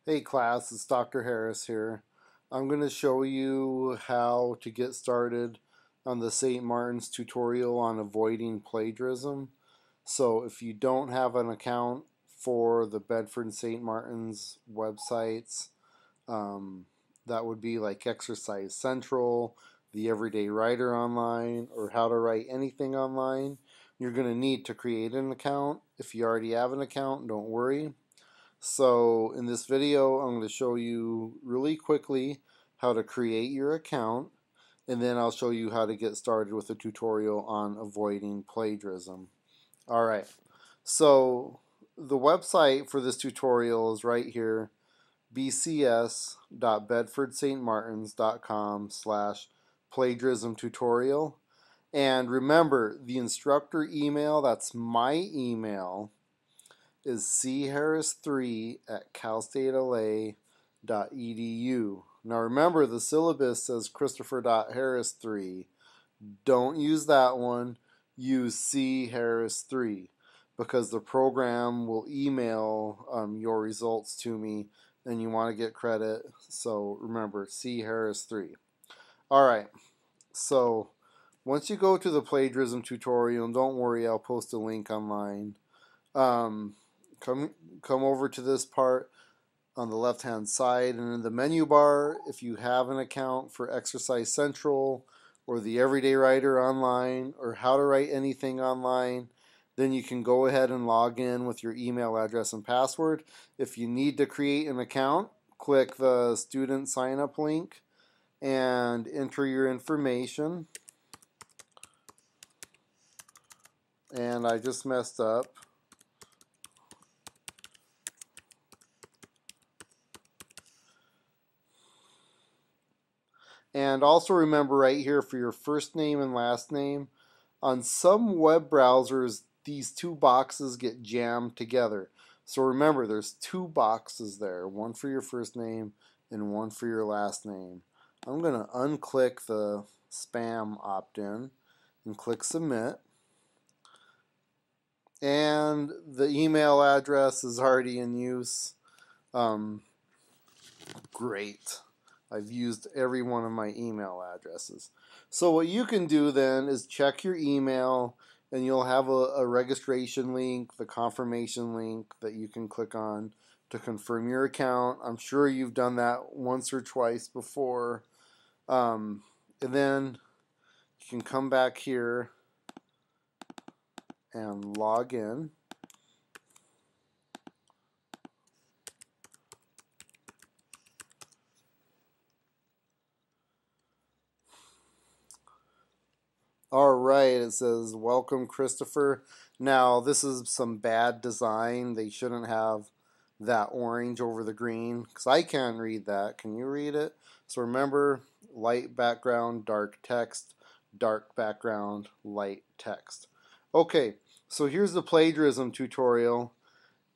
Hey class, it's Dr. Harris here. I'm going to show you how to get started on the St. Martin's tutorial on avoiding plagiarism. So if you don't have an account for the Bedford St. Martin's websites, um, that would be like Exercise Central, the Everyday Writer Online, or How to Write Anything Online, you're going to need to create an account. If you already have an account, don't worry. So in this video, I'm going to show you really quickly how to create your account, and then I'll show you how to get started with a tutorial on avoiding plagiarism. All right, so the website for this tutorial is right here, bcs.bedfordstmartins.com/plagiarism tutorial. And remember, the instructor email, that's my email, is charris3@calstatela.edu. Now remember, the syllabus says Christopher.Harris3. Don't use that one. Use charris3 because the program will email your results to me and you want to get credit. So remember, charris3. All right. So once you go to the plagiarism tutorial, and don't worry, I'll post a link online. Um, come over to this part on the left hand side, and in the menu bar, if you have an account for Exercise Central or the Everyday Writer Online or How to Write Anything Online, then you can go ahead and log in with your email address and password. If you need to create an account, click the student sign up link and enter your information. And I just messed up. And also remember right here for your first name and last name, on some web browsers, these two boxes get jammed together. So remember, there's two boxes there, one for your first name and one for your last name. I'm going to unclick the spam opt-in and click submit. And the email address is already in use. Great. I've used every one of my email addresses. So what you can do then is check your email, and you'll have a registration link, the confirmation link that you can click on to confirm your account. I'm sure you've done that once or twice before. And then you can come back here and log in. All right, it says, welcome, Christopher. Now, this is some bad design. They shouldn't have that orange over the green because I can't read that. Can you read it? So remember, light background, dark text, dark background, light text. Okay, so here's the plagiarism tutorial.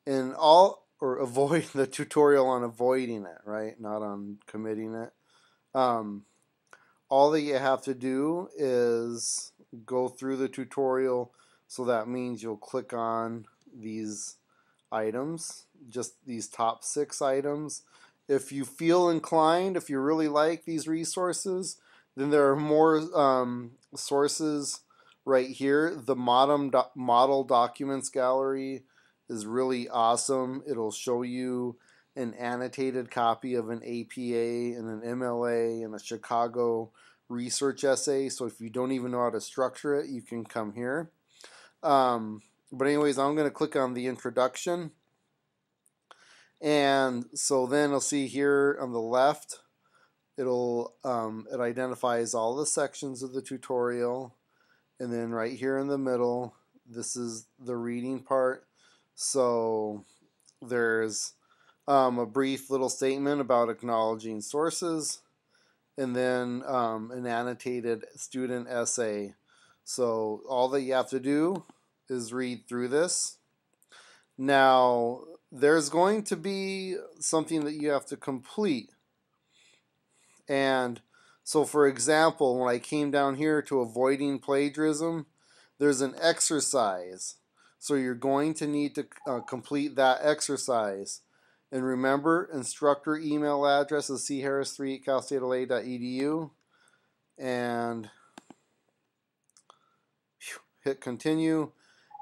Avoid the tutorial on avoiding it, right? Not on committing it. All that you have to do is go through the tutorial, so that means you'll click on these items, just these top 6 items. If you feel inclined, if you really like these resources, then there are more sources right here. The model documents gallery is really awesome. It'll show you an annotated copy of an APA and an MLA and a Chicago research essay. So if you don't even know how to structure it, you can come here. But anyways, I'm going to click on the introduction. And so then I'll see here on the left, it identifies all the sections of the tutorial. And then right here in the middle, this is the reading part. So there's a brief little statement about acknowledging sources, and then an annotated student essay. So all that you have to do is read through this. Now, there's going to be something that you have to complete. And so, for example, when I came down here to avoiding plagiarism, there's an exercise. So you're going to need to complete that exercise. And remember, instructor email address is charris3@calstatela.edu. And hit continue.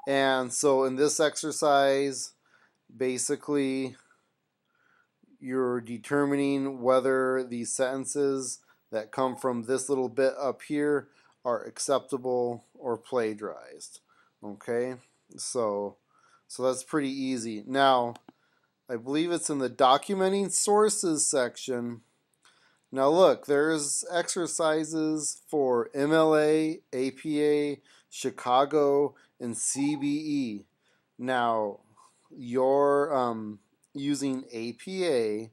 And so in this exercise, basically, you're determining whether the sentences that come from this little bit up here are acceptable or plagiarized. Okay, so that's pretty easy. Now, I believe it's in the documenting sources section. Now look, there's exercises for MLA, APA, Chicago, and CBE. Now, you're using APA,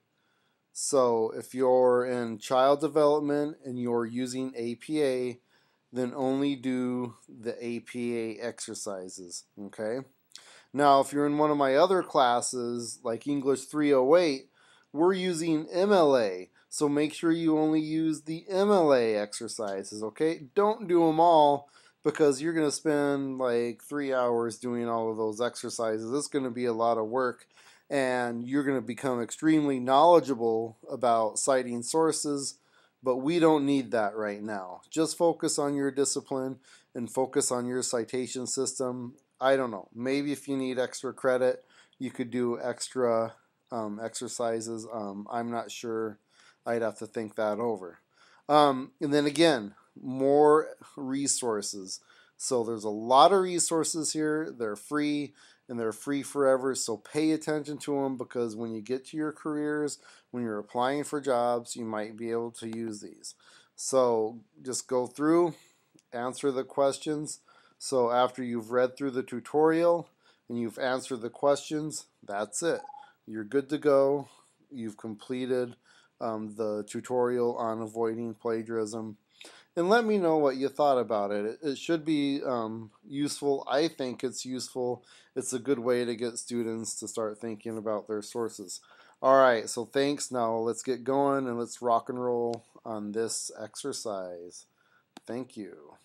so if you're in child development and you're using APA, then only do the APA exercises, okay? Now, if you're in one of my other classes, like English 308, we're using MLA. So make sure you only use the MLA exercises, okay? Don't do them all because you're going to spend like 3 hours doing all of those exercises. It's going to be a lot of work, and you're going to become extremely knowledgeable about citing sources, but we don't need that right now. Just focus on your discipline and focus on your citation system. I don't know. Maybe if you need extra credit, you could do extra exercises. I'm not sure. I'd have to think that over. And then again, more resources. So there's a lot of resources here. They're free and they're free forever. So pay attention to them, because when you get to your careers, when you're applying for jobs, you might be able to use these. So just go through, answer the questions. So after you've read through the tutorial and you've answered the questions, that's it. You're good to go. You've completed the tutorial on avoiding plagiarism. And let me know what you thought about it. It should be useful. I think it's useful. It's a good way to get students to start thinking about their sources. All right, so thanks. Now let's get going and let's rock and roll on this exercise. Thank you.